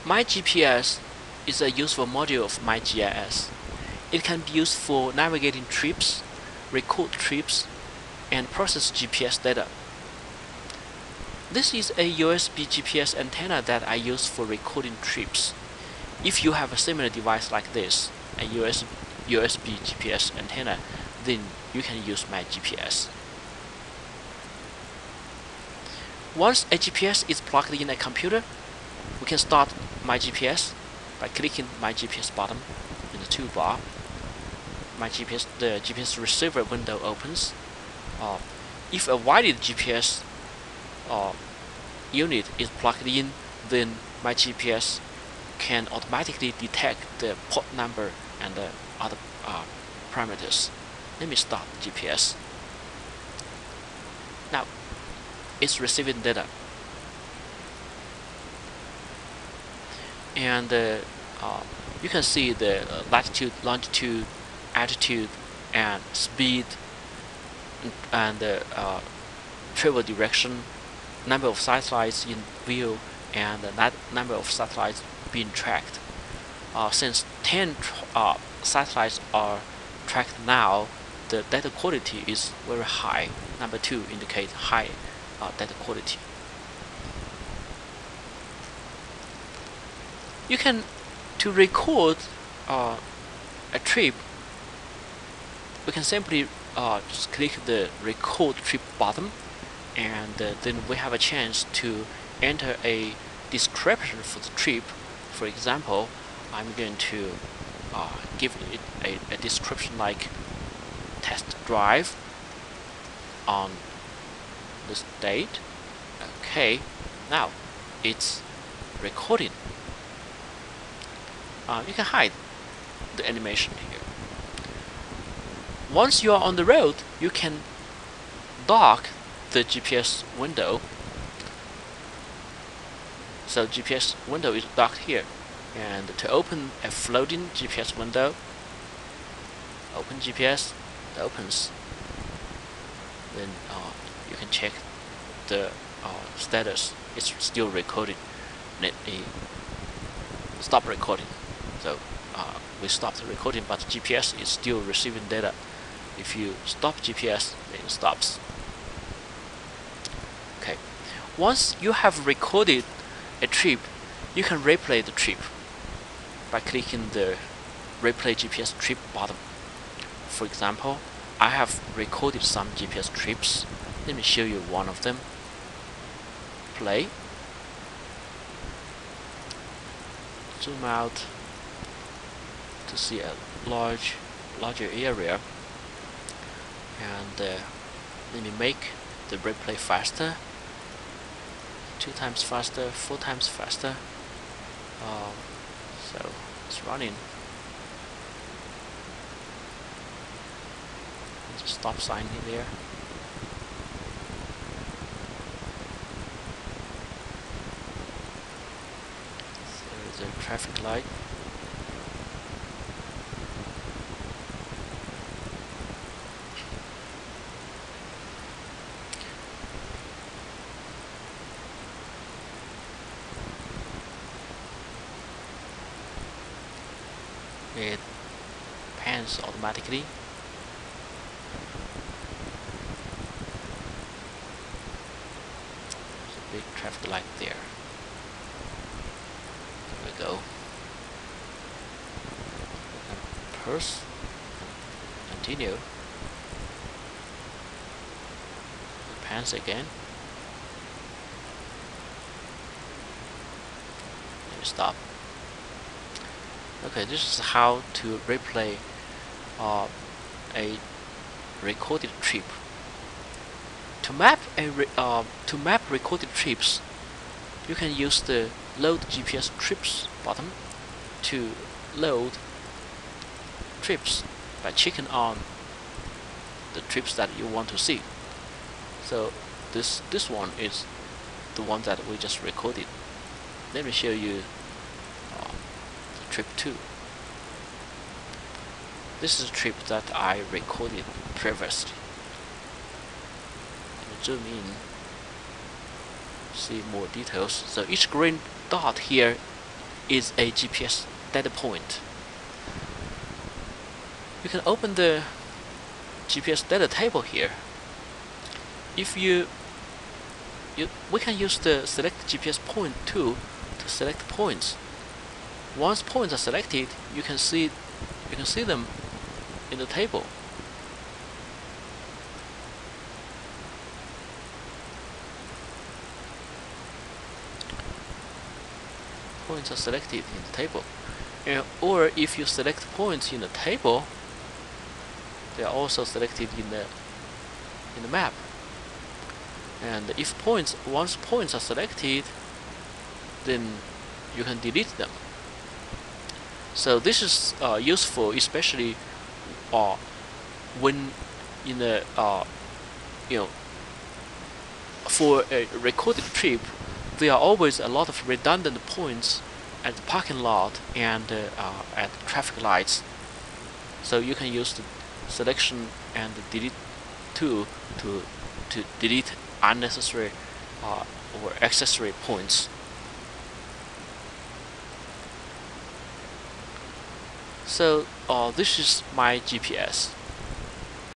MyGPS is a useful module of MyGIS. It can be used for navigating trips, record trips, and process GPS data. This is a USB GPS antenna that I use for recording trips. If you have a similar device like this, a USB GPS antenna, then you can use MyGPS. Once a GPS is plugged in a computer, we can start MyGPS by clicking MyGPS button in the toolbar. The GPS receiver window opens. If a wired GPS unit is plugged in, then MyGPS can automatically detect the port number and the other parameters. Let me start GPS. Now it's receiving data, and you can see the latitude, longitude, altitude, and speed, and travel direction, number of satellites in view, and the number of satellites being tracked. Since 10 satellites are tracked now, the data quality is very high. Number 2 indicates high data quality. To record a trip, we can simply just click the record trip button, and then we have a chance to enter a description for the trip. For example, I'm going to give it a description like test drive on this date. Okay, now it's recording. You can hide the animation here. Once you are on the road, you can dock the GPS window. So GPS window is docked here, and to open a floating GPS window, open GPS, it opens. Then you can check the status. It's still recording. Let me stop recording. So we stopped the recording, but GPS is still receiving data. If you stop GPS, then it stops. Okay. Once you have recorded a trip, you can replay the trip by clicking the replay GPS trip button. For example, I have recorded some GPS trips. Let me show you one of them. Play. Zoom out to see a larger area, and let me make the replay faster. 2 times faster, 4 times faster. So it's running. There's a stop sign in there. There's a traffic light. It pans automatically. There's a big traffic light there. There we go. And pulse. Continue. It pans again. Let me stop. Okay, this is how to replay a recorded trip. To map recorded trips, you can use the Load GPS Trips button to load trips by checking on the trips that you want to see. So this one is the one that we just recorded. Let me show you trip 2. This is a trip that I recorded previously. Let me zoom in, see more details. So each green dot here is a GPS data point. You can open the GPS data table here. If we can use the select GPS point tool to select points. Once points are selected, you can see them in the table. Points are selected in the table, or if you select points in the table, they are also selected in the map. And if once points are selected, then you can delete them. So this is useful, especially when in a for a recorded trip, there are always a lot of redundant points at the parking lot and at traffic lights. So you can use the selection and the delete tool to delete unnecessary or accessory points. So this is MyGPS.